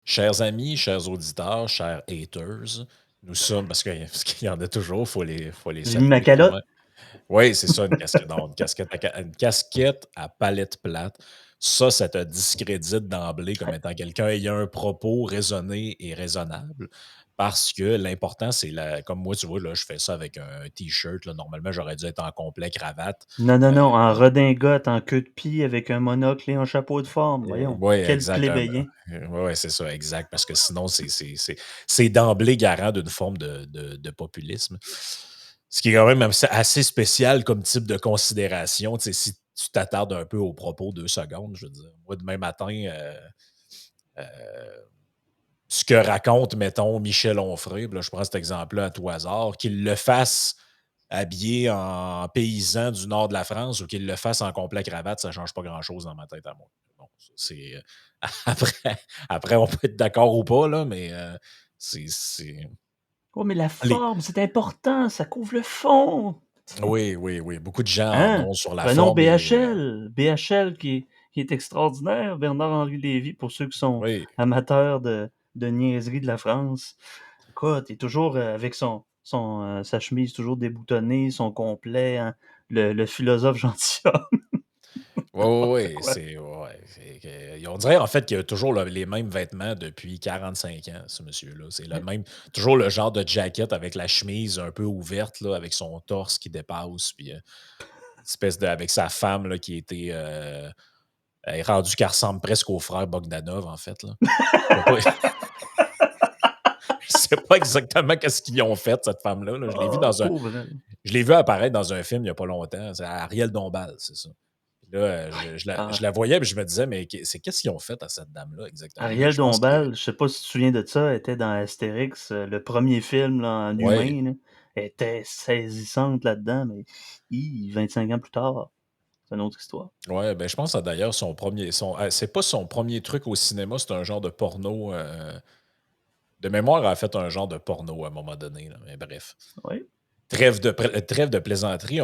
Chers amis, chers auditeurs, chers haters, nous sommes, parce qu'il y en a toujours, faut les J'ai mis ma saluer quand même. calotte. Oui, c'est ça, une casquette. Non, une casquette à palette plate. Ça te discrédite d'emblée comme étant quelqu'un ayant un propos raisonné et raisonnable. Parce que l'important, c'est comme moi, tu vois, là, je fais ça avec un T-shirt. Là. Normalement, j'aurais dû être en complet cravate. Non, non, Euh, non, en redingote, en queue de pie, avec un monocle et un chapeau de forme. Voyons, oui, quel exact. plébéien. Oui, c'est ça, exact. Parce que sinon, c'est d'emblée garant d'une forme de populisme. Ce qui est quand même assez spécial comme type de considération. Tu sais, si tu t'attardes un peu aux propos 2 secondes, je veux dire, moi, demain matin, euh, ce que raconte, mettons, Michel Onfray, puis là, je prends cet exemple-là à tout hasard, qu'il le fasse habillé en paysan du nord de la France ou qu'il le fasse en complet cravate, ça ne change pas grand-chose dans ma tête à moi. Bon, c'est, après, on peut être d'accord ou pas, là, mais c'est. Oh, mais la Les... forme, c'est important, ça couvre le fond. Oui, oui, oui. Beaucoup de gens en Hein? ont sur la Prenons forme et. BHL qui est extraordinaire, Bernard-Henri Lévy, pour ceux qui sont Oui. amateurs de niaiserie de la France. Écoute, il est toujours avec sa chemise toujours déboutonnée, son complet, hein, le philosophe gentilhomme. Oui, oui, N'importe oui. quoi. On dirait en fait qu'il a toujours les mêmes vêtements depuis 45 ans, ce monsieur-là. C'est le même, toujours le genre de jacket avec la chemise un peu ouverte, là, avec son torse qui dépasse, puis avec sa femme là, qui était elle est rendue qu'elle ressemble presque au frère Bogdanov, en fait. Là. Je sais pas, je sais pas exactement qu'est-ce qu'ils ont fait, cette femme-là. Là. Oh, pauvre elle. Je l'ai vu apparaître dans un film il n'y a pas longtemps. C'est Ariel Dombal, c'est ça. Puis là, je Ah, la voyais, puis je me disais, mais qu'est-ce qu'ils ont fait à cette dame-là exactement? Là, Ariel je pense que. Dombal, je sais pas si tu te souviens de ça, était dans Astérix, le premier film là, en Oui, humain. Là. Elle était saisissante là-dedans, mais 25 ans plus tard, c'est une autre histoire. ouais, ben je pense que d'ailleurs son premier. C'est pas son premier truc au cinéma, c'est un genre de porno. De mémoire, elle a fait un genre de porno à un moment donné. Là, mais bref. Oui. Trêve de plaisanterie.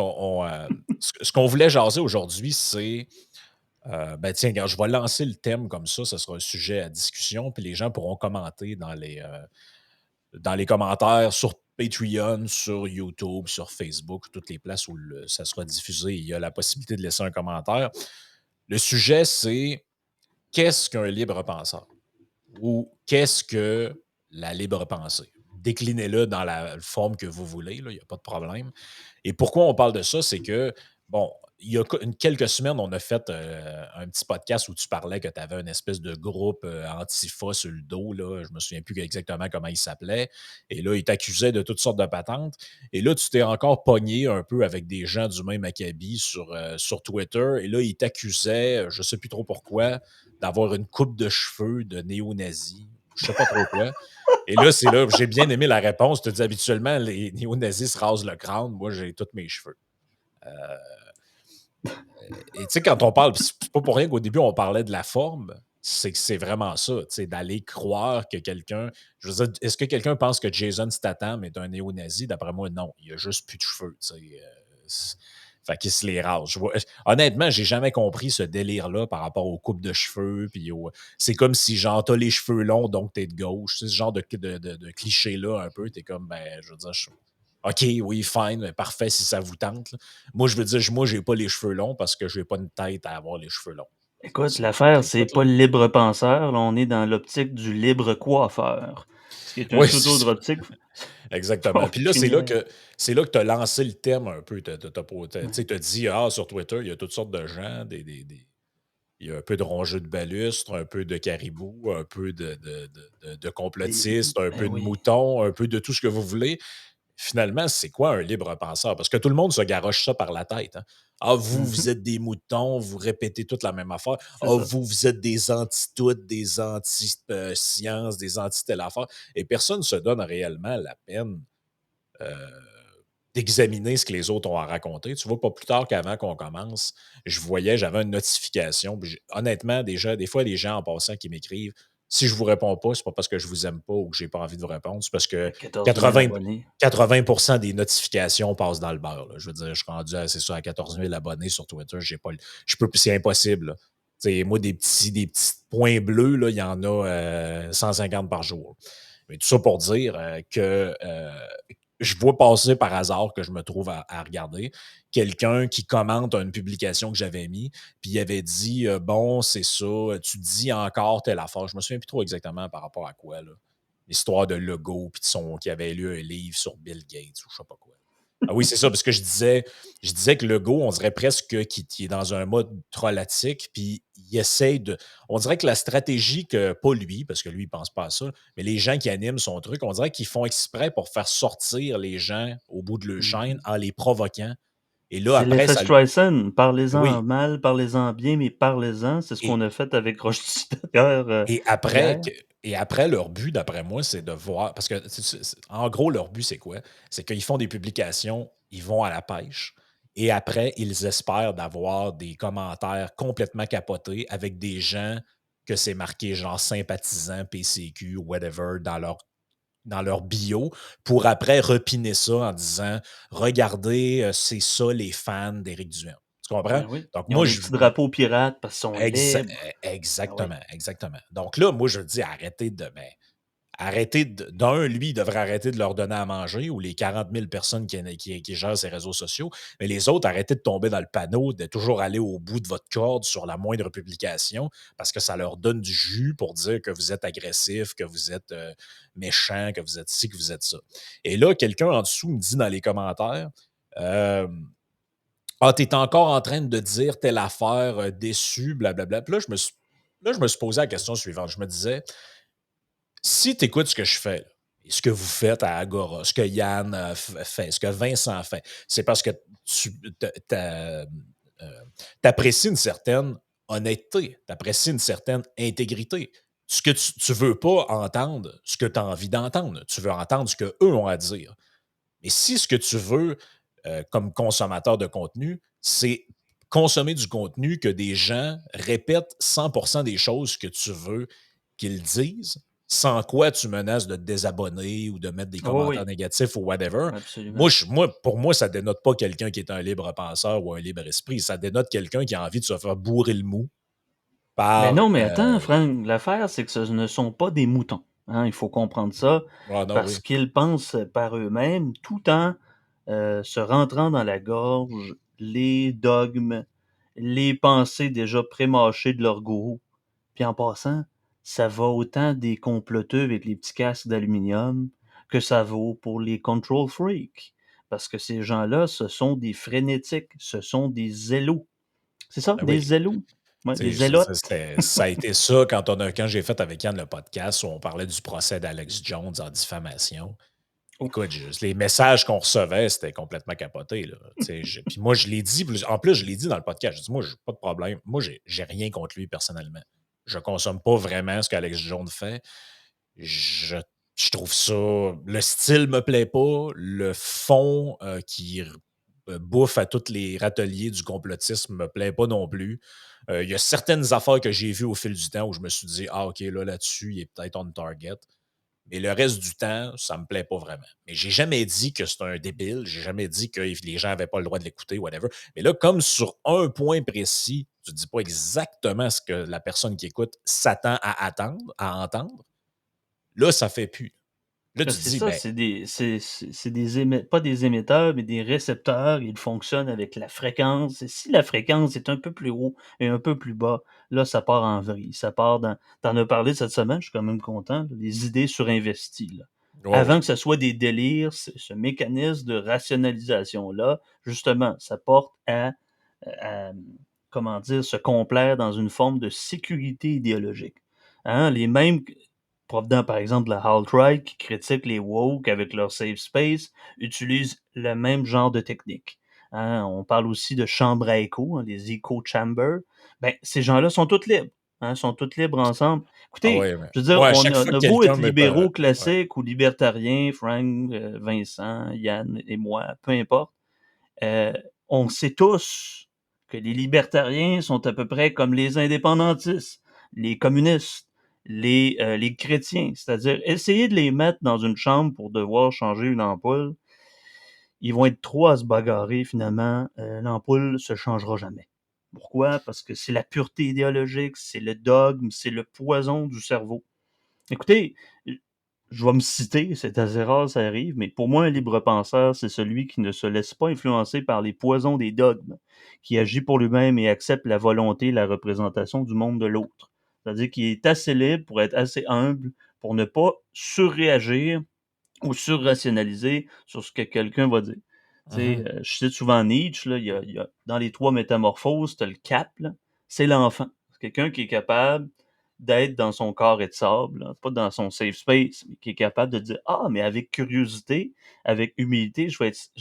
Ce qu'on voulait jaser aujourd'hui, c'est. Ben tiens, regarde, je vais lancer le thème comme ça sera un sujet à discussion, puis les gens pourront commenter dans les commentaires sur Patreon, sur YouTube, sur Facebook, toutes les places où ça sera diffusé, il y a la possibilité de laisser un commentaire. Le sujet, c'est qu'est-ce qu'un libre penseur? Ou qu'est-ce que la libre pensée? Déclinez-le dans la forme que vous voulez, il n'y a pas de problème. Et pourquoi on parle de ça? C'est que, bon, il y a quelques semaines, on a fait un petit podcast où tu parlais que tu avais une espèce de groupe Antifa sur le dos. Là. Je me souviens plus exactement comment il s'appelait. Et là, il t'accusait de toutes sortes de patentes. Et là, tu t'es encore pogné un peu avec des gens du même acabit sur Twitter. Et là, il t'accusait, je ne sais plus trop pourquoi, d'avoir une coupe de cheveux de néo-nazi. Je ne sais pas trop quoi. Et là, c'est là, j'ai bien aimé la réponse. Tu te dis habituellement, les néo-nazis se rasent le crâne. Moi, j'ai tous mes cheveux. Euh, et tu sais, quand on parle, c'est pas pour rien qu'au début, on parlait de la forme. C'est que c'est vraiment ça, tu sais, d'aller croire que quelqu'un. Je veux dire, est-ce que quelqu'un pense que Jason Statham est un néo-nazi? D'après moi, non. Il a juste plus de cheveux, tu sais. Fait qu'il se les rase. Honnêtement, j'ai jamais compris ce délire-là par rapport aux coupes de cheveux. C'est comme si, genre, t'as les cheveux longs, donc t'es de gauche. C'est ce genre de cliché-là, un peu. T'es comme, ben, je veux dire, OK, oui, fine, parfait si ça vous tente. Là. Moi, je veux dire, moi, j'ai pas les cheveux longs parce que j'ai pas une tête à avoir les cheveux longs. Écoute, C'est l'affaire, tout. c'est pas le libre penseur. Là, on est dans l'optique du libre coiffeur. Ce qui est un Oui, tout-autre optique. exactement. On Puis là, finit. c'est là que tu as lancé le thème un peu. Tu Ouais. as dit, ah, sur Twitter, il y a toutes sortes de gens, il y a un peu de rongeux de balustre, un peu de caribou, un peu de complotistes, un Ben peu de oui. moutons, un peu de tout ce que vous voulez. Finalement, c'est quoi un libre penseur? Parce que tout le monde se garoche ça par la tête. Hein. Ah, vous Mhm. êtes des moutons, vous répétez toute la même affaire. C'est Ah, ça. vous êtes des anti-toutes, des anti-sciences, des anti-telle affaire. Et personne ne se donne réellement la peine euh, d'examiner ce que les autres ont à raconter. Tu vois, pas plus tard qu'avant qu'on commence, j'avais une notification. Honnêtement, déjà, des fois, les gens en passant qui m'écrivent, Si je vous réponds pas, c'est pas parce que je vous aime pas ou que j'ai pas envie de vous répondre, c'est parce que 14 000 80, abonnés. 80% des notifications passent dans le beurre. Là. Je veux dire, je suis rendu à, c'est ça, à 14 000 abonnés sur Twitter. J'ai pas, c'est impossible. Là. Moi, des petits points bleus, là, il y en a 150 par jour. Mais tout ça pour dire que je vois passer par hasard que je me trouve à regarder quelqu'un qui commente une publication que j'avais mis, puis il avait dit bon, c'est ça, tu dis encore telle affaire. Je me souviens plus trop exactement par rapport à quoi, là. L'histoire de Legault, puis qui avait lu un livre sur Bill Gates ou je sais pas quoi. Ah oui, c'est ça, parce que je disais que Legault, on dirait presque qu'il est dans un mode trollatique, puis il essaye de. On dirait que la stratégie que, pas lui, parce que lui, il pense pas à ça, mais les gens qui animent son truc, on dirait qu'ils font exprès pour faire sortir les gens au bout de leur chaîne Mhm. en les provoquant. Et là, C'est après, l'effet ça. Streisand. Parlez-en Oui. mal, parlez-en bien, mais parlez-en. C'est ce qu'on Et, a fait avec Roche d'ailleurs et après, hier. et après, leur but, d'après moi, c'est de voir. Parce que, en gros, leur but, c'est quoi? C'est qu'ils font des publications, ils vont à la pêche. Et après, ils espèrent d'avoir des commentaires complètement capotés avec des gens que c'est marqué genre sympathisants, PCQ, whatever, dans leur bio, pour après repiner ça en disant regardez, c'est ça les fans d'Éric Duhem. Tu comprends? Ben oui. Donc, Ils ont moi, des petits drapeaux pirates parce qu'ils sont libres. Ben oui. Exactement, exactement. Donc là, moi, je dis arrêtez. Lui, il devrait arrêter de leur donner à manger ou les 40 000 personnes qui gèrent ses réseaux sociaux. Mais les autres, arrêtez de tomber dans le panneau, de toujours aller au bout de votre corde sur la moindre publication parce que ça leur donne du jus pour dire que vous êtes agressif, que vous êtes méchant, que vous êtes ci, que vous êtes ça. Et là, quelqu'un en dessous me dit dans les commentaires euh, ah, t'es encore en train de dire telle affaire, déçu, blablabla. Puis là, je me suis posé la question suivante. Je me disais, si tu écoutes ce que je fais, là, et ce que vous faites à Agora, ce que Yann fait, ce que Vincent fait, c'est parce que tu apprécies une certaine honnêteté, tu apprécies une certaine intégrité. Ce que tu veux pas entendre, ce que tu as envie d'entendre. Tu veux entendre ce qu'eux ont à dire. Mais si ce que tu veux comme consommateur de contenu, c'est consommer du contenu que des gens répètent 100% des choses que tu veux qu'ils disent, sans quoi tu menaces de te désabonner ou de mettre des Oh commentaires oui, négatifs ou whatever. absolument. Pour moi, ça dénote pas quelqu'un qui est un libre penseur ou un libre esprit. Ça dénote quelqu'un qui a envie de se faire bourrer le mou Mais par. non, mais attends, Frank, l'affaire, c'est que ce ne sont pas des moutons. Hein, il faut comprendre ça Ah non, parce oui. qu'ils pensent par eux-mêmes tout en se rentrant dans la gorge les dogmes, les pensées déjà prémâchées de leur gourou. Puis en passant, ça va autant des comploteux avec les petits casques d'aluminium que ça vaut pour les control freaks. Parce que ces gens-là, ce sont des frénétiques, ce sont des zélos. C'est ça, Ben des oui. zélos? Ouais, des Tu sais, zélotes. ça a été ça quand j'ai fait avec Yann le podcast où on parlait du procès d'Alex Jones en diffamation. Écoute, Ouf. les messages qu'on recevait, c'était complètement capoté. Là. Puis moi, je l'ai dit, en plus, je l'ai dit dans le podcast. Je dis, moi, j'ai pas de problème. Moi, j'ai rien contre lui personnellement. Je consomme pas vraiment ce qu'Alex Jones fait. Je, je trouve ça. Le style me plaît pas. Le fond qui bouffe à tous les râteliers du complotisme me plaît pas non plus. Il y a certaines affaires que j'ai vues au fil du temps où je me suis dit, ah, OK, là-dessus, il est peut-être on target. Mais le reste du temps, ça me plaît pas vraiment. Mais j'ai jamais dit que c'est un débile. J'ai jamais dit que les gens n'avaient pas le droit de l'écouter, whatever. Mais là, comme sur un point précis, tu dis pas exactement ce que la personne qui écoute s'attend à entendre, là, ça fait plus. Là, Ben, tu te c'est dis, ça, ben, c'est des pas des émetteurs, mais des récepteurs. Ils fonctionnent avec la fréquence. Et si la fréquence est un peu plus haut et un peu plus bas, là, ça part en vrille. Ça part dans. T'en as parlé cette semaine, je suis quand même content, là, des idées surinvesties, là. oh Avant oui, que ce soit des délires, ce mécanisme de rationalisation-là, justement, ça porte à, comment dire, se complaire dans une forme de sécurité idéologique. Hein, les mêmes provenant par exemple de la alt-right qui critiquent les woke avec leur safe space utilisent le même genre de technique. Hein, on parle aussi de chambres à écho, hein, les echo chambers. Ben, ces gens-là sont tous libres. Hein, sont tous libres ensemble. ah Écoutez, ouais, mais je veux dire, moi, à on chaque a, fois on que a beau quelqu'un être me parle, libéraux ouais, classiques ou libertariens, Frank, Vincent, Yann et moi, peu importe, euh, on sait tous que les libertariens sont à peu près comme les indépendantistes, les communistes, les chrétiens, c'est-à-dire essayer de les mettre dans une chambre pour devoir changer une ampoule, ils vont être trois à se bagarrer finalement, l'ampoule se changera jamais. Pourquoi? Parce que c'est la pureté idéologique, c'est le dogme, c'est le poison du cerveau. Écoutez, je vais me citer, c'est assez rare, ça arrive, mais pour moi, un libre penseur, c'est celui qui ne se laisse pas influencer par les poisons des dogmes, qui agit pour lui-même et accepte la volonté et la représentation du monde de l'autre. C'est-à-dire qu'il est assez libre pour être assez humble, pour ne pas surréagir ou surrationaliser sur ce que quelqu'un va dire. Tu sais, Mhm. je cite souvent Nietzsche, là, il y a dans les trois métamorphoses, tu as le cap, là, c'est l'enfant. C'est quelqu'un qui est capable d'être dans son corps et de sable, là, pas dans son safe space, mais qui est capable de dire ah, mais avec curiosité, avec humilité, je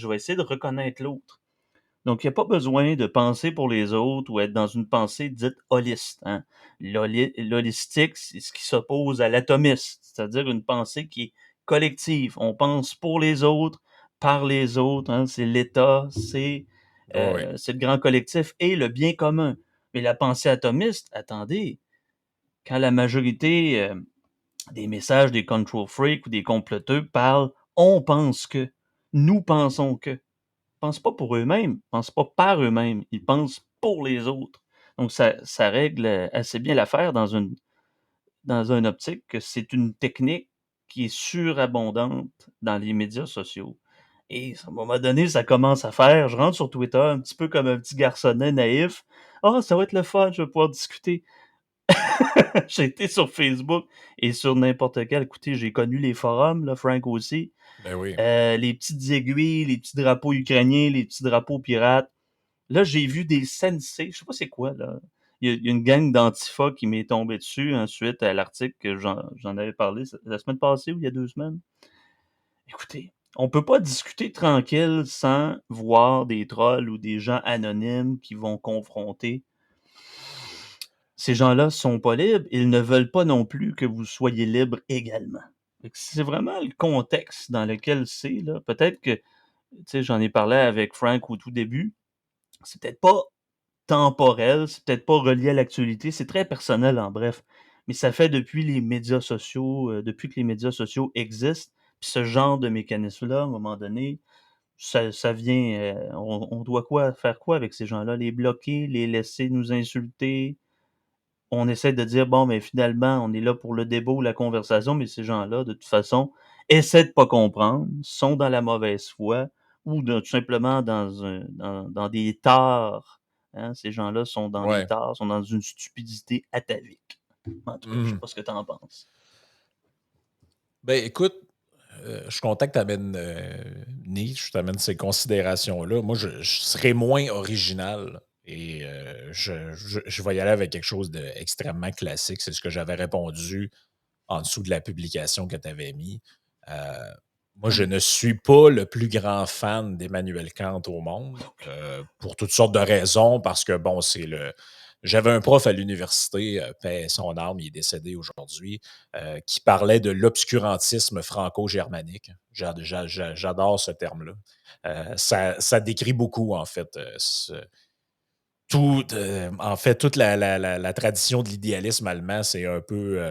vais essayer de reconnaître l'autre. Donc, il n'y a pas besoin de penser pour les autres ou être dans une pensée dite holiste. Hein. L'holistique, c'est ce qui s'oppose à l'atomiste, c'est-à-dire une pensée qui est collective. On pense pour les autres, par les autres. Hein. C'est l'État, Oui, oui. c'est le grand collectif et le bien commun. Mais la pensée atomiste, attendez, quand la majorité des messages des control freaks ou des comploteux parlent, on pense que, nous pensons que pensent pas pour eux-mêmes, pensent pas par eux-mêmes, ils pensent pour les autres. Donc ça règle assez bien l'affaire dans une optique que c'est une technique qui est surabondante dans les médias sociaux. Et à un moment donné, ça commence à faire. Je rentre sur Twitter un petit peu comme un petit garçonnet naïf. Ah, ça va être le fun, je vais pouvoir discuter. J'ai été sur Facebook et sur n'importe quel. Écoutez, j'ai connu les forums, là, Frank aussi. Ben oui. Les petites aiguilles, les petits drapeaux ukrainiens, les petits drapeaux pirates. Là, j'ai vu des sensei, je sais pas c'est quoi, là. Il y a une gang d'Antifa qui m'est tombée dessus ensuite à l'article que j'en avais parlé la semaine passée ou il y a 2 semaines. Écoutez, on peut pas discuter tranquille sans voir des trolls ou des gens anonymes qui vont confronter. Ces gens-là sont pas libres, ils ne veulent pas non plus que vous soyez libre également. Fait que c'est vraiment le contexte dans lequel c'est, là. Peut-être que, tu sais, j'en ai parlé avec Frank au tout début, c'est peut-être pas temporel, c'est peut-être pas relié à l'actualité, c'est très personnel en bref. Mais ça fait depuis les médias sociaux, depuis que les médias sociaux existent, puis ce genre de mécanisme-là, à un moment donné, ça vient, on doit faire quoi avec ces gens-là? Les bloquer, les laisser nous insulter? On essaie de dire, bon, mais finalement, on est là pour le débat ou la conversation, mais ces gens-là, de toute façon, essaient de pas comprendre, sont dans la mauvaise foi ou tout simplement dans des torts. Hein. Ces gens-là sont dans des Ouais. torts, sont dans une stupidité atavique. En tout cas, je sais Mhm. pas ce que tu en penses. Ben écoute, je suis content que tu amènes Nietzsche, tu amènes ces considérations-là. Moi, je serais moins original et je vais y aller avec quelque chose d'extrêmement classique. C'est ce que j'avais répondu en dessous de la publication que tu avais mis. Euh, Moi, je Hum. ne suis pas le plus grand fan d'Emmanuel Kant au monde, pour toutes sortes de raisons, parce que, bon, c'est le... J'avais un prof à l'université, paix à son âme, il est décédé aujourd'hui, qui parlait de l'obscurantisme franco-germanique. J'adore ce terme-là. Ça décrit beaucoup, en fait, en fait, toute la tradition de l'idéalisme allemand, c'est un peu,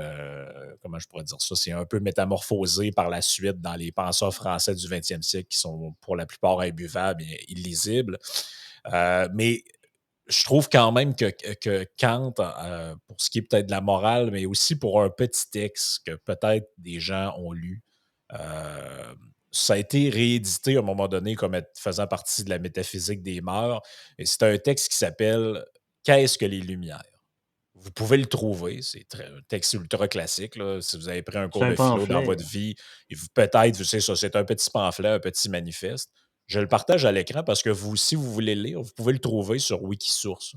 comment je pourrais dire ça, c'est un peu métamorphosé par la suite dans les penseurs français du 20e siècle qui sont pour la plupart imbuvables et illisibles. Mais je trouve quand même que Kant, pour ce qui est peut-être de la morale, mais aussi pour un petit texte que peut-être des gens ont lu, euh, ça a été réédité à un moment donné comme faisant partie de la métaphysique des mœurs. Et c'est un texte qui s'appelle Qu'est-ce que les Lumières? Vous pouvez le trouver, c'est un texte ultra classique. Là. Si vous avez pris un C'est cours un de philo dans pamphlet. votre vie, et vous peut-être, vous savez ça, c'est un petit pamphlet, un petit manifeste. Je le partage à l'écran parce que vous, si vous voulez le lire, vous pouvez le trouver sur Wikisource,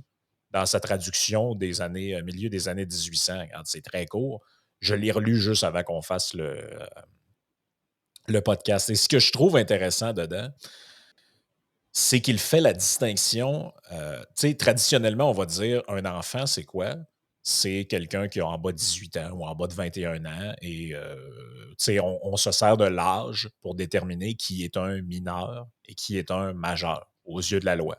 dans sa traduction des années, milieu des années 1800. Regarde, c'est très court. Je l'ai relu juste avant qu'on fasse le podcast. Et ce que je trouve intéressant dedans, c'est qu'il fait la distinction. Tu sais, traditionnellement, on va dire un enfant, c'est quoi? C'est quelqu'un qui a en bas de 18 ans ou en bas de 21 ans. Et tu sais, on se sert de l'âge pour déterminer qui est un mineur et qui est un majeur aux yeux de la loi.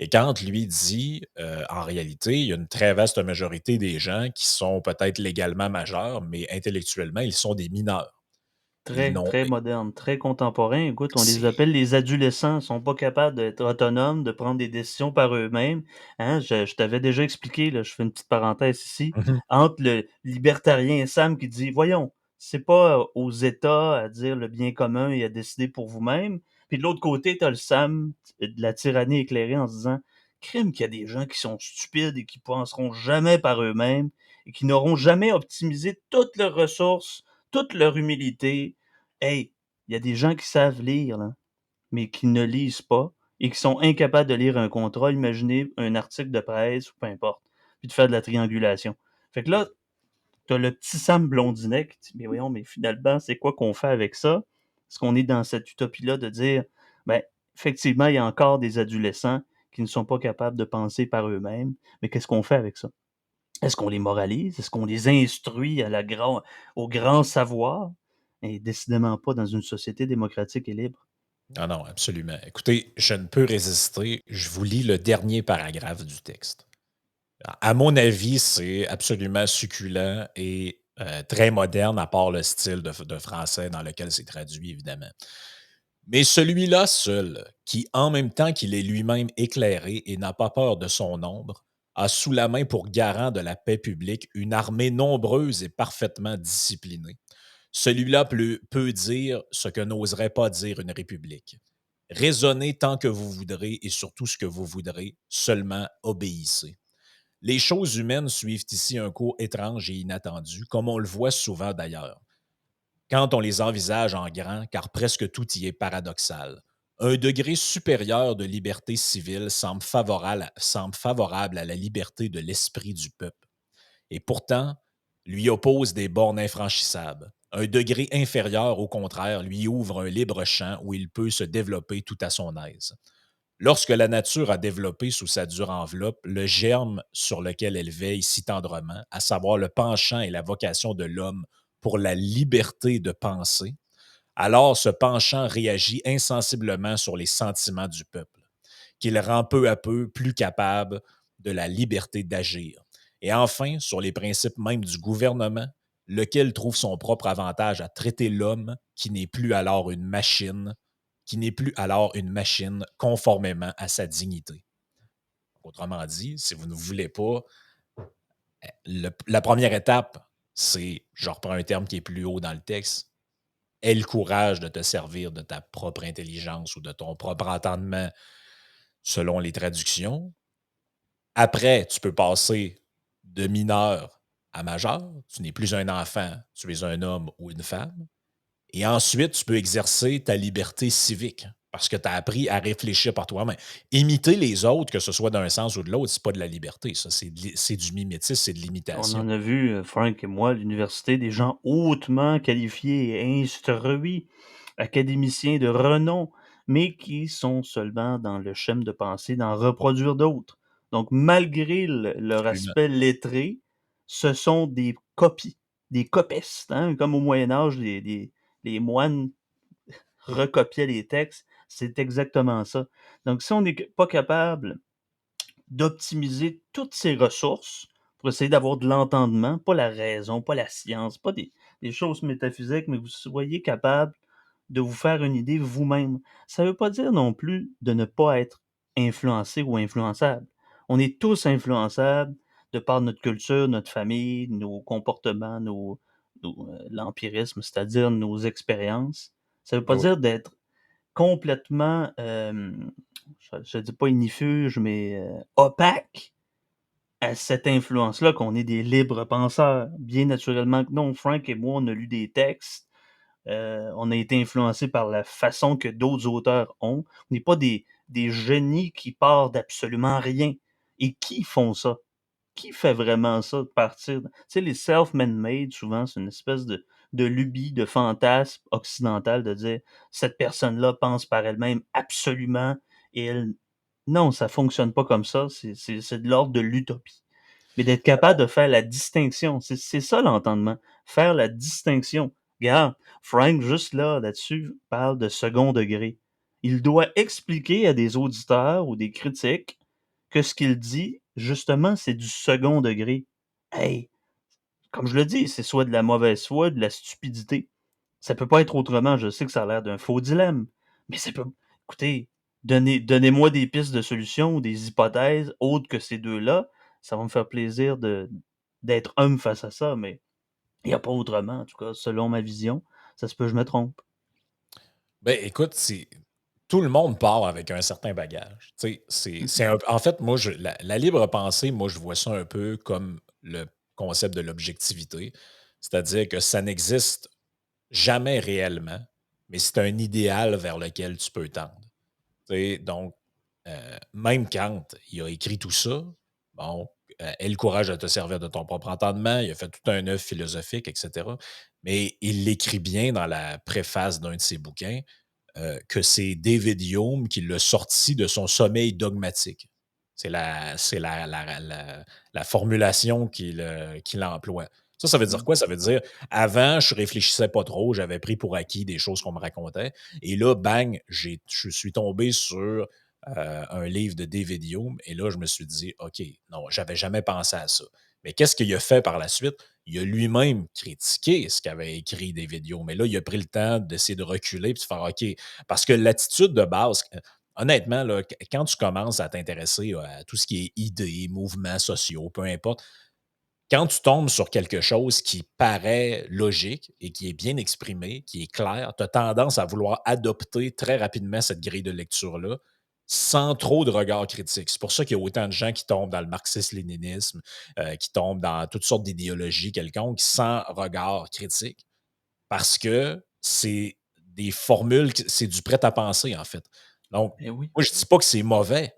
Et quand lui dit, en réalité, il y a une très vaste majorité des gens qui sont peut-être légalement majeurs, mais intellectuellement, ils sont des mineurs. Ils Très, n'ont très moderne, très contemporain. Écoute, on les c'est appelle les adolescents, ils sont pas capables d'être autonomes, de prendre des décisions par eux-mêmes. Hein, je t'avais déjà expliqué, là, je fais une petite parenthèse ici, Mmh. entre le libertarien Sam qui dit: «Voyons, c'est pas, aux États à dire le bien commun et à décider pour vous-même». Puis de l'autre côté, tu as le Sam de la tyrannie éclairée en se disant: «Crime qu'il y a des gens qui sont stupides et qui penseront jamais par eux-mêmes et qui n'auront jamais optimisé toutes leurs ressources, toute leur humilité. Hey, il y a des gens qui savent lire, là, mais qui ne lisent pas et qui sont incapables de lire un contrat, imaginez un article de presse ou peu importe, puis de faire de la triangulation. Fait que là, tu as le petit Sam Blondinet qui dit: «Mais voyons, mais finalement, c'est quoi qu'on fait avec ça?» Est-ce qu'on est dans cette utopie-là de dire: «Ben, effectivement, il y a encore des adolescents qui ne sont pas capables de penser par eux-mêmes, mais qu'est-ce qu'on fait avec ça?» Est-ce qu'on les moralise? Est-ce qu'on les instruit au grand savoir? Et décidément pas dans une société démocratique et libre. Ah non, absolument. Écoutez, je ne peux résister. Je vous lis le dernier paragraphe du texte. À mon avis, c'est absolument succulent et très moderne, à part le style de français dans lequel c'est traduit, évidemment. Mais celui-là seul, qui en même temps qu'il est lui-même éclairé et n'a pas peur de son ombre, a sous la main pour garant de la paix publique une armée nombreuse et parfaitement disciplinée. Celui-là peut dire ce que n'oserait pas dire une république. Raisonnez tant que vous voudrez et surtout ce que vous voudrez, seulement obéissez. Les choses humaines suivent ici un cours étrange et inattendu, comme on le voit souvent d'ailleurs, quand on les envisage en grand, car presque tout y est paradoxal. Un degré supérieur de liberté civile semble favorable à la liberté de l'esprit du peuple, et pourtant lui oppose des bornes infranchissables. Un degré inférieur, au contraire, lui ouvre un libre champ où il peut se développer tout à son aise. Lorsque la nature a développé sous sa dure enveloppe le germe sur lequel elle veille si tendrement, à savoir le penchant et la vocation de l'homme pour la liberté de penser, alors ce penchant réagit insensiblement sur les sentiments du peuple, qu'il rend peu à peu plus capable de la liberté d'agir. Et enfin, sur les principes même du gouvernement, lequel trouve son propre avantage à traiter l'homme qui n'est plus alors une machine conformément à sa dignité. Autrement dit, si vous ne voulez pas, la première étape, c'est, je reprends un terme qui est plus haut dans le texte, aie le courage de te servir de ta propre intelligence ou de ton propre entendement selon les traductions. Après, tu peux passer de mineur à majeur. Tu n'es plus un enfant, tu es un homme ou une femme. Et ensuite, tu peux exercer ta liberté civique parce que tu as appris à réfléchir par toi-même. Imiter les autres, que ce soit d'un sens ou de l'autre, c'est pas de la liberté. Ça, c'est du mimétisme, c'est de On l'imitation. en a vu, Frank et moi, à l'université, des gens hautement qualifiés et instruits, académiciens de renom, mais qui sont seulement dans le schème de pensée d'en reproduire d'autres. Donc, malgré leur Absolument. aspect lettré, ce sont des copies, des copistes, hein, comme au Moyen Âge, les moines recopiaient les textes. C'est exactement ça. Donc, si on n'est pas capable d'optimiser toutes ces ressources pour essayer d'avoir de l'entendement, pas la raison, pas la science, pas des choses métaphysiques, mais vous soyez capable de vous faire une idée vous-même. Ça ne veut pas dire non plus de ne pas être influencé ou influençable. On est tous influençables de par notre culture, notre famille, nos comportements, l'empirisme, c'est-à-dire nos expériences. Ça ne veut pas Oui, dire d'être complètement, je dis pas ignifuge, mais opaque à cette influence-là, qu'on est des libres penseurs. Bien naturellement que non. Frank et moi, on a lu des textes, on a été influencés par la façon que d'autres auteurs ont. On n'est pas des génies qui partent d'absolument rien. Et qui font ça? Qui fait vraiment ça de partir? Tu sais, les self-made, souvent, c'est une espèce de lubie, de fantasme occidental de dire cette personne-là pense par elle-même absolument et elle. Non, ça fonctionne pas comme ça. C'est de l'ordre de l'utopie. Mais d'être capable de faire la distinction, c'est ça l'entendement. Faire la distinction. Regarde, Frank, juste là-dessus, parle de second degré. Il doit expliquer à des auditeurs ou des critiques que ce qu'il dit, justement, c'est du second degré. Hey, comme je le dis, c'est soit de la mauvaise foi, de la stupidité. Ça peut pas être autrement. Je sais que ça a l'air d'un faux dilemme, mais c'est pas. Écoutez, donnez-moi des pistes de solutions ou des hypothèses autres que ces deux-là. Ça va me faire plaisir d'être homme face à ça, mais il n'y a pas autrement, en tout cas, selon ma vision. Ça se peut, je me trompe. Ben, écoute, tout le monde part avec un certain bagage. Tu sais, en fait, moi, la libre pensée, moi, je vois ça un peu comme le concept de l'objectivité. C'est-à-dire que ça n'existe jamais réellement, mais c'est un idéal vers lequel tu peux tendre. Tu sais, donc, même Kant, il a écrit tout ça. Bon, aie le courage de te servir de ton propre entendement. Il a fait tout un œuvre philosophique, etc. Mais il l'écrit bien dans la préface d'un de ses bouquins que c'est David Hume qui l'a sorti de son sommeil dogmatique. C'est la formulation qu'il emploie. Ça veut dire Mm. quoi? Ça veut dire, avant, je réfléchissais pas trop, j'avais pris pour acquis des choses qu'on me racontait. Et là, bang, je suis tombé sur un livre de David Hume. Et là, je me suis dit, OK, non, j'avais jamais pensé à ça. Mais qu'est-ce qu'il a fait par la suite? Il a lui-même critiqué ce qu'avait écrit David Hume. Mais là, il a pris le temps d'essayer de reculer et de faire OK. Parce que l'attitude de base, honnêtement, là, quand tu commences à t'intéresser à tout ce qui est idées, mouvements sociaux, peu importe, quand tu tombes sur quelque chose qui paraît logique et qui est bien exprimé, qui est clair, tu as tendance à vouloir adopter très rapidement cette grille de lecture-là sans trop de regard critique. C'est pour ça qu'il y a autant de gens qui tombent dans le marxisme-léninisme, qui tombent dans toutes sortes d'idéologies quelconques sans regard critique parce que c'est des formules, c'est du prêt-à-penser, en fait. Donc, Eh oui. moi, je ne dis pas que c'est mauvais.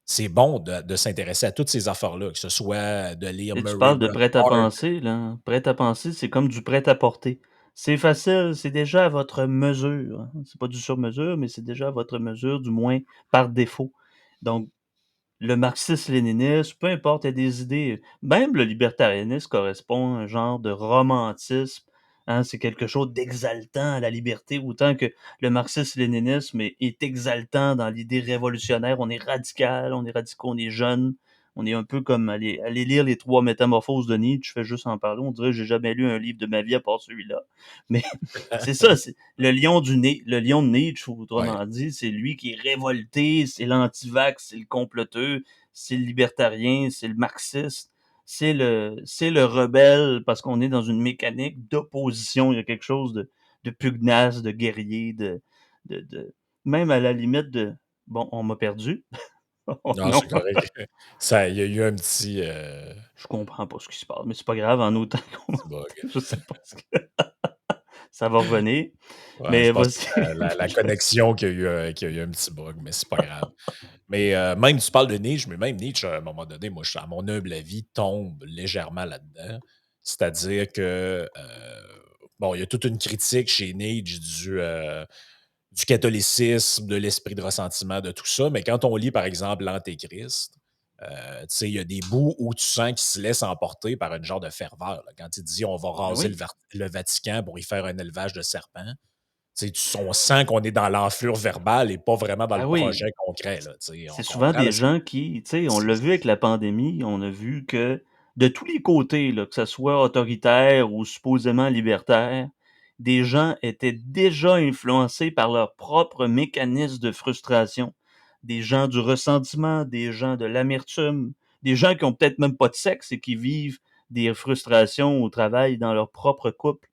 C'est bon de s'intéresser à toutes ces affaires-là, que ce soit de lire Et tu Murray parles de Rothbard. prêt-à-penser, là. Prêt-à-penser, c'est comme du prêt-à-porter. C'est facile, c'est déjà à votre mesure, hein. C'est pas du sur-mesure, mais c'est déjà à votre mesure, du moins par défaut. Donc, le marxisme-léninisme, peu importe, il y a des idées. Même le libertarianisme correspond à un genre de romantisme. Hein, c'est quelque chose d'exaltant à la liberté, autant que le marxisme-léninisme est exaltant dans l'idée révolutionnaire. On est radical, on est radicaux, on est jeune. On est un peu comme aller lire les trois métamorphoses de Nietzsche. Je fais juste en parler. On dirait que j'ai jamais lu un livre de ma vie à part celui-là. Mais c'est ça, c'est le lion de Nietzsche, Ouais. autrement dit, c'est lui qui est révolté, c'est l'antivax, c'est le comploteux, c'est le libertarien, c'est le marxiste, c'est le rebelle, parce qu'on est dans une mécanique d'opposition. Il y a quelque chose de pugnace, de guerrier, de même à la limite de bon, on m'a perdu. Oh Non, non, c'est correct. Il y a eu un petit, je comprends pas ce qui se passe, mais c'est pas grave en autant qu'on petit bug. je sais pas ce que ça va revenir. Ouais, je Mais pense que vas-y. c'est la connexion qui a eu un petit bug, mais c'est pas grave. Mais même tu parles de Nietzsche, mais même Nietzsche, à un moment donné, moi, à mon humble avis, tombe légèrement là-dedans. C'est-à-dire que, bon, il y a toute une critique chez Nietzsche du catholicisme, de l'esprit de ressentiment, de tout ça. Mais quand on lit, par exemple, l'Antéchrist, tu sais, il y a des bouts où tu sens qu'il se laisse emporter par une genre de ferveur, là. Quand il dit on va Ben raser oui. le Vatican pour y faire un élevage de serpents, tu sais, on sent qu'on est dans l'enflure verbale et pas vraiment dans le Ben oui. projet concret. Là, tu sais. On C'est souvent comprend. Là, des gens qui, tu sais, on l'a c'est- vu avec la pandémie, on a vu que de tous les côtés, là, que ce soit autoritaire ou supposément libertaire, des gens étaient déjà influencés par leur propre mécanisme de frustration. Des gens du ressentiment, des gens de l'amertume, des gens qui ont peut-être même pas de sexe et qui vivent des frustrations au travail dans leur propre couple.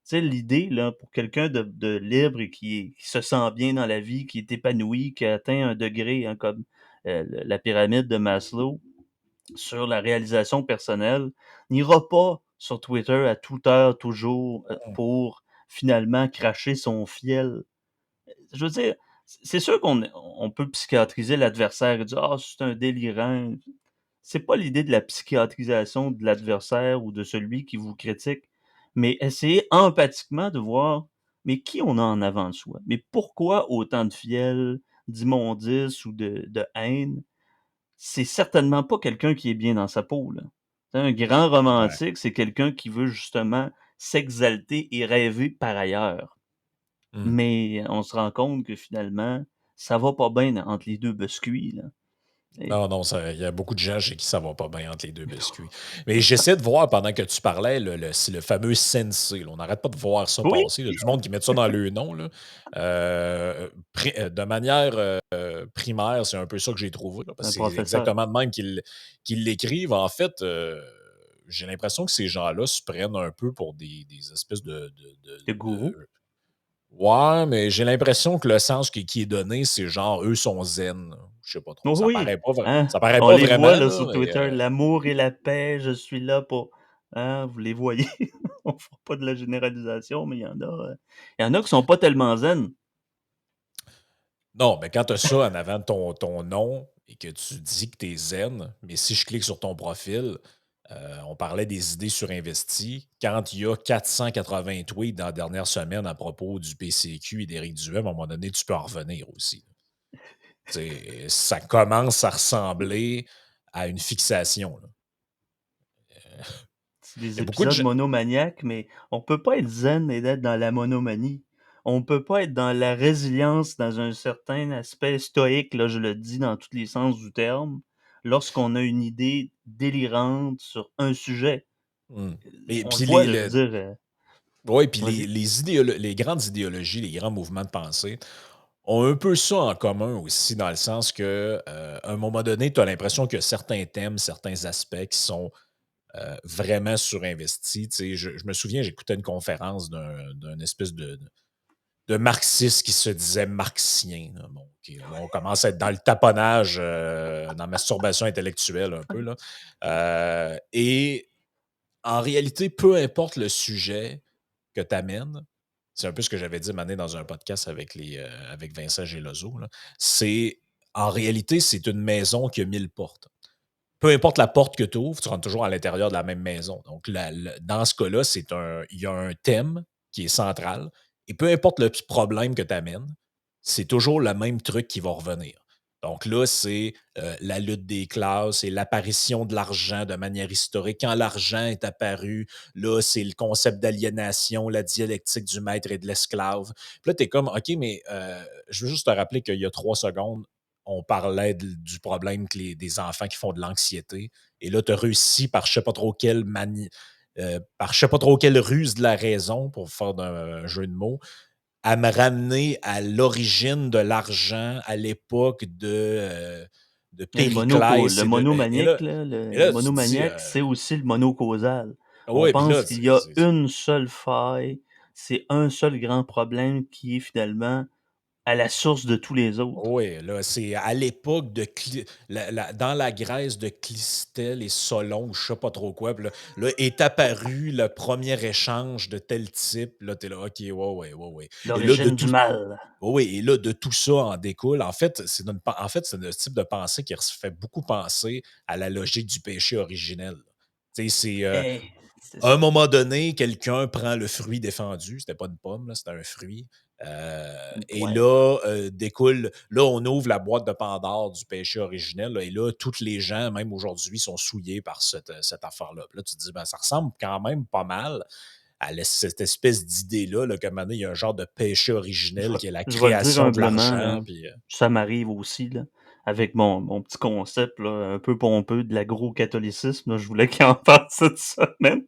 Tu sais, l'idée, là, pour quelqu'un de libre et qui se sent bien dans la vie, qui est épanoui, qui a atteint un degré, hein, comme la pyramide de Maslow, sur la réalisation personnelle, n'ira pas sur Twitter à toute heure, toujours, pour finalement cracher son fiel. Je veux dire, c'est sûr qu'on peut psychiatriser l'adversaire et dire ah, c'est un délirant. C'est pas l'idée de la psychiatrisation de l'adversaire ou de celui qui vous critique, mais essayer empathiquement de voir mais qui on a en avant de soi. Mais pourquoi autant de fiel, d'immondice ou de haine? C'est certainement pas quelqu'un qui est bien dans sa peau, là. Un grand Ouais. romantique, c'est quelqu'un qui veut justement s'exalter et rêver par ailleurs. Hmm. Mais on se rend compte que finalement, ça va pas bien entre les deux biscuits, là. Et Non, non, il y a beaucoup de gens chez qui ça va pas bien entre les deux biscuits. Mais j'essaie de voir pendant que tu parlais c'est le fameux sensei. Là. On n'arrête pas de voir ça oui, passer. Il y a du monde qui met ça dans le nom. Là. De manière primaire, c'est un peu ça que j'ai trouvé. Là, parce un que c'est professeur. exactement de même qu'ils l'écrivent. En fait, j'ai l'impression que ces gens-là se prennent un peu pour des espèces Le gourou. Ouais, mais j'ai l'impression que le sens qui est donné, c'est genre eux sont zen. Là. Je sais pas trop. Oh oui, hein? Ça paraît On pas les voit vraiment, là là, sur mais Twitter, l'amour et la paix, je suis là pour. Hein, vous les voyez. On fera pas de la généralisation, mais il y en a qui sont pas tellement zen. non, mais quand tu as ça en avant de ton nom et que tu dis que tu es zen, mais si je clique sur ton profil, on parlait des idées surinvesties. Quand il y a 480 tweets dans la dernière semaine à propos du PCQ et d'Éric Duhem, à un moment donné, tu peux en revenir aussi. Ça commence à ressembler à une fixation. Là. C'est des Il y a beaucoup de épisodes gens. monomaniaques, mais on peut pas être zen et être dans la monomanie. On peut pas être dans la résilience, dans un certain aspect stoïque, là, je le dis dans tous les sens du terme, lorsqu'on a une idée délirante sur un sujet. Hmm. Et On le puis voit, là, je veux dire, ouais, puis vas-y. les grandes idéologies, les grands mouvements de pensée ont un peu ça en commun aussi, dans le sens que, à un moment donné, tu as l'impression qu'il y a certains thèmes, certains aspects qui sont vraiment surinvestis. Tu sais, je me souviens, j'écoutais une conférence d'un espèce de marxiste qui se disait marxien. Là. Bon, OK, là, on commence à être dans le taponnage, dans la masturbation intellectuelle un peu. Là. Et en réalité, peu importe le sujet que tu amènes, c'est un peu ce que j'avais dit mané dans un podcast avec Vincent Gelozo, là, c'est en réalité, c'est une maison qui a 1000 portes. Peu importe la porte que tu ouvres, tu rentres toujours à l'intérieur de la même maison. Donc, dans ce cas-là, il y a un thème qui est central. Et peu importe le problème que tu amènes, c'est toujours le même truc qui va revenir. Donc là, c'est la lutte des classes et l'apparition de l'argent de manière historique. Quand l'argent est apparu, là, c'est le concept d'aliénation, la dialectique du maître et de l'esclave. Puis là, tu es comme, OK, mais je veux juste te rappeler qu'il y a 3 secondes, on parlait du problème des enfants qui font de l'anxiété. Et là, tu as réussi par je ne sais pas trop par je sais pas trop quelle ruse de la raison, pour faire un jeu de mots, à me ramener à l'origine de l'argent à l'époque de Le Périclès. monomaniaque, là, Et le là, tu te dis, monomaniaque, c'est aussi le monocausal. On ouais, puis là, pense qu'il y a une seule faille, c'est un seul grand problème qui est finalement à la source de tous les autres. oui, là, c'est à l'époque de dans la Grèce de Clisthène et Solon, ou je sais pas trop quoi. Puis là, est apparu le premier échange de tel type. Là, t'es là, OK, ouais, ouais, ouais, ouais. Et là, de L'origine du tout, mal. oui, et là, de tout ça en découle. En fait, c'est un type de pensée qui fait beaucoup penser à la logique du péché originel. Tu sais, c'est Eh, c'est à un ça. moment donné, quelqu'un prend le fruit défendu. C'était pas une pomme, là, c'était un fruit. Et Ouais. là, découle. Là, on ouvre la boîte de Pandore du péché originel. Là, et là, tous les gens, même aujourd'hui, sont souillés par cette affaire-là. Puis là, tu te dis, ben, ça ressemble quand même pas mal à cette espèce d'idée-là, là, qu'à un moment donné, il y a un genre de péché Je originel vais, qui est la je vais le dire création de humblement, là. l'argent. Puis, Ça m'arrive aussi, là, avec mon petit concept, là, un peu pompeux de l'agro-catholicisme, là. Je voulais qu'il en parle cette semaine.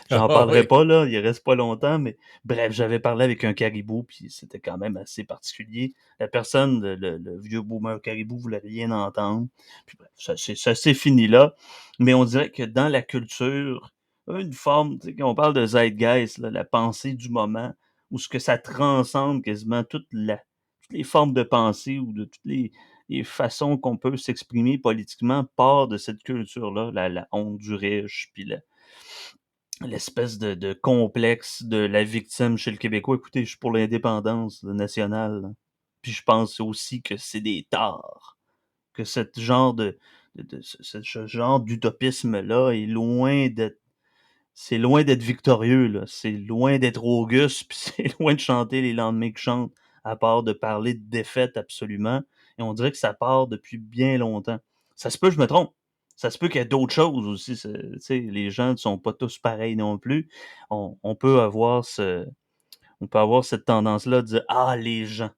J'en ah parlerai oui, pas, là. Il reste pas longtemps, mais bref, j'avais parlé avec un caribou, puis c'était quand même assez particulier. La personne, le vieux boomer caribou, voulait rien entendre. Puis bref, ça s'est fini là. Mais on dirait que dans la culture, une forme, tu sais, quand on parle de zeitgeist, là, la pensée du moment, où ce que ça transcende quasiment toutes les formes de pensée ou de toutes les façons qu'on peut s'exprimer politiquement part de cette culture-là, la honte du riche, puis l'espèce de complexe de la victime chez le Québécois. Écoutez, je suis pour l'indépendance nationale, là. Puis je pense aussi que c'est des torts, que cette genre ce genre d'utopisme-là est loin d'être c'est loin d'être victorieux, là. C'est loin d'être auguste, puis c'est loin de chanter les lendemains qui chantent, à part de parler de défaite absolument. Et on dirait que ça part depuis bien longtemps. Ça se peut, je me trompe. Ça se peut qu'il y ait d'autres choses aussi. Tu sais, les gens ne sont pas tous pareils non plus. On peut avoir on peut avoir cette tendance-là de dire ah les gens.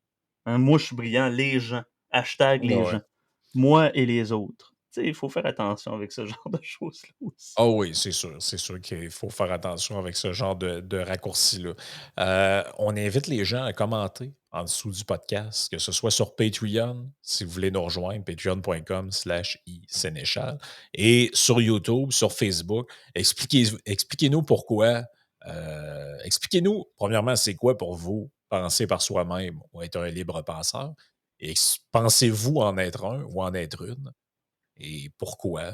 Hein, moi je suis brillant, les gens. Hashtag les ouais. gens. moi et les autres. Tu sais, il faut faire attention avec ce genre de choses-là aussi. Ah oui, c'est sûr qu'il faut faire attention avec ce genre de raccourcis-là. On invite les gens à commenter en dessous du podcast, que ce soit sur Patreon, si vous voulez nous rejoindre, patreon.com/isénéchal, et sur YouTube, sur Facebook. Expliquez-nous pourquoi. Expliquez-nous, premièrement, c'est quoi pour vous penser par soi-même ou être un libre penseur? Et pensez-vous en être un ou en être une? Et pourquoi?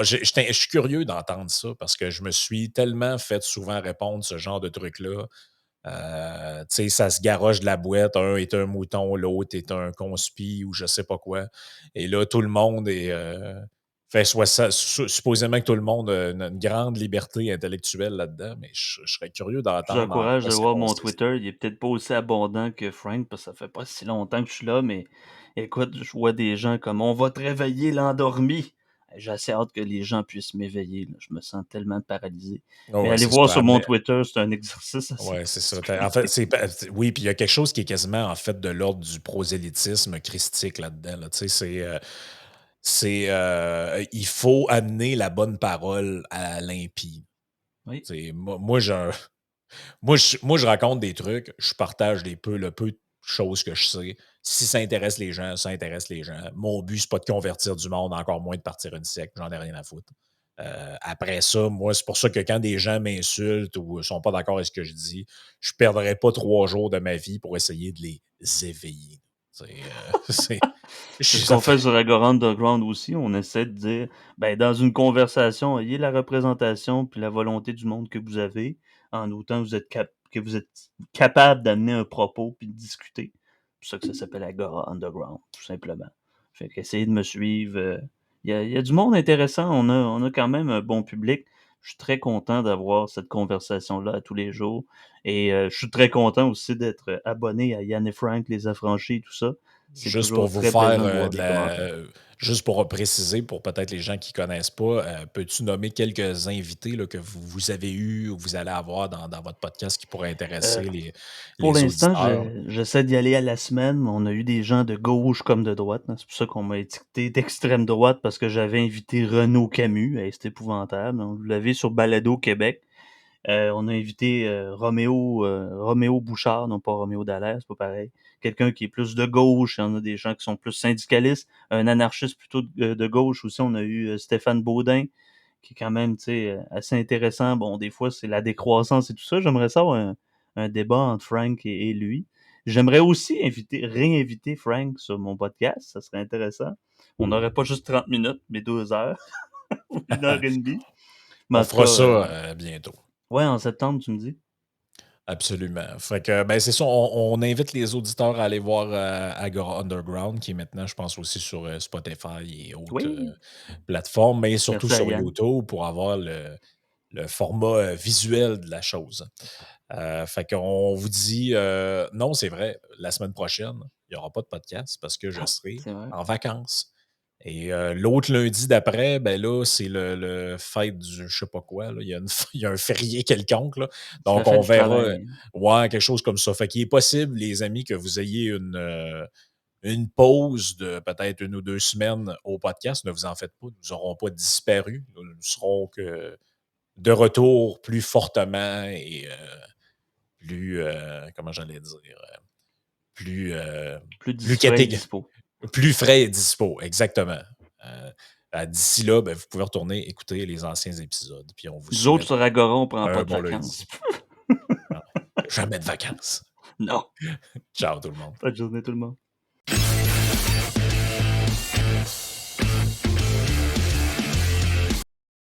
Je suis curieux d'entendre ça parce que je me suis tellement fait souvent répondre ce genre de truc-là. Tu sais, ça se garoche de la boîte. Un est un mouton, l'autre est un conspi ou je sais pas quoi. Et là, tout le monde est. Fait soit ça, supposément que tout le monde a une grande liberté intellectuelle là-dedans, mais je serais curieux Je vous d'entendre en encourage quoi de ça voir mon consiste. Twitter. Il est peut-être pas aussi abondant que Frank, parce que ça fait pas si longtemps que je suis là, mais écoute, je vois des gens comme on va te réveiller l'endormi. J'ai assez hâte que les gens puissent m'éveiller, là. Je me sens tellement paralysé. Oh, Mais ouais, allez c'est voir ça. sur mon Twitter, c'est un exercice assez Ouais, c'est ça. En particulier. fait, oui, puis il y a quelque chose qui est quasiment en fait de l'ordre du prosélytisme christique là-dedans. Là. Tu sais, il faut amener la bonne parole à l'impie. Oui. Tu sais, moi, je raconte des trucs, je partage le peu de choses que je sais. Si ça intéresse les gens, ça intéresse les gens. Mon but, c'est pas de convertir du monde, encore moins de partir une secte. J'en ai rien à foutre. Après ça, moi, c'est pour ça que quand des gens m'insultent ou sont pas d'accord avec ce que je dis, je perdrai pas 3 jours de ma vie pour essayer de les éveiller. C'est ce Ça qu'on fait fait. sur Agora Underground aussi. On essaie de dire, ben, dans une conversation, ayez la représentation puis la volonté du monde que vous avez, en autant que vous êtes capable d'amener un propos puis de discuter. C'est pour ça que ça s'appelle Agora Underground, tout simplement. Fait qu'essayez de me suivre. Il y a du monde intéressant. On a quand même un bon public. Je suis très content d'avoir cette conversation-là à tous les jours. Et je suis très content aussi d'être abonné à Yann et Frank, les affranchis, tout ça. C'est Juste pour toujours vous très faire plaisant de voir des commentaires. juste pour préciser, pour peut-être les gens qui ne connaissent pas, peux-tu nommer quelques invités là, que vous avez eus ou vous allez avoir dans votre podcast qui pourraient Heu, intéresser pour les l'instant, auditeurs? j'essaie d'y aller à la semaine, mais on a eu des gens de gauche comme de droite, hein. C'est pour ça qu'on m'a étiqueté d'extrême droite parce que j'avais invité Renaud Camus. Hey, c'est épouvantable, hein. Vous l'avez sur Balado Québec. On a invité, Roméo Bouchard, non pas Roméo Dallaire, c'est pas pareil. Quelqu'un qui est plus de gauche, il y en a des gens qui sont plus syndicalistes. Un anarchiste plutôt de gauche aussi, on a eu, Stéphane Baudin, qui est quand même, tu sais, assez intéressant. Bon, des fois, c'est la décroissance et tout ça. J'aimerais ça avoir un débat entre Frank et lui. J'aimerais aussi réinviter Frank sur mon podcast, ça serait intéressant. On n'aurait pas juste 30 minutes, mais 2 heures ou 1 heure et demie. Mais On en tout fera cas, ça bientôt. ouais, en septembre, tu me dis? Absolument. Fait que, ben, c'est ça, on invite les auditeurs à aller voir Agora Underground, qui est maintenant, je pense, aussi sur Spotify et autres Oui! plateformes, mais surtout Merci à sur Yann. YouTube pour avoir le format visuel de la chose. Fait qu'on vous dit, non, c'est vrai, la semaine prochaine, il n'y aura pas de podcast parce que je Ah, serai c'est vrai. en vacances. Et l'autre lundi d'après, ben là, c'est le fête du je sais pas quoi. Là. Il y a un férié quelconque. Là. C'est la Donc, fête on du verra. travail. Ouais, quelque chose comme ça. Fait qu'il est possible, les amis, que vous ayez une pause de peut-être 1 ou 2 semaines au podcast. Ne vous en faites pas. Nous n'aurons pas disparu. Nous serons que de retour plus fortement et plus, comment j'allais dire, plus, Plus plus, distrait et catég- dispo. plus frais et dispo, exactement. Euh, D'ici là, ben, vous pouvez retourner écouter les anciens épisodes. Puis on vous Nous autres, souhaite sur Agora, on prend pas un de bon lundi. vacances. Ah, jamais de vacances. Non. Ciao tout le monde. Bonne journée tout le monde.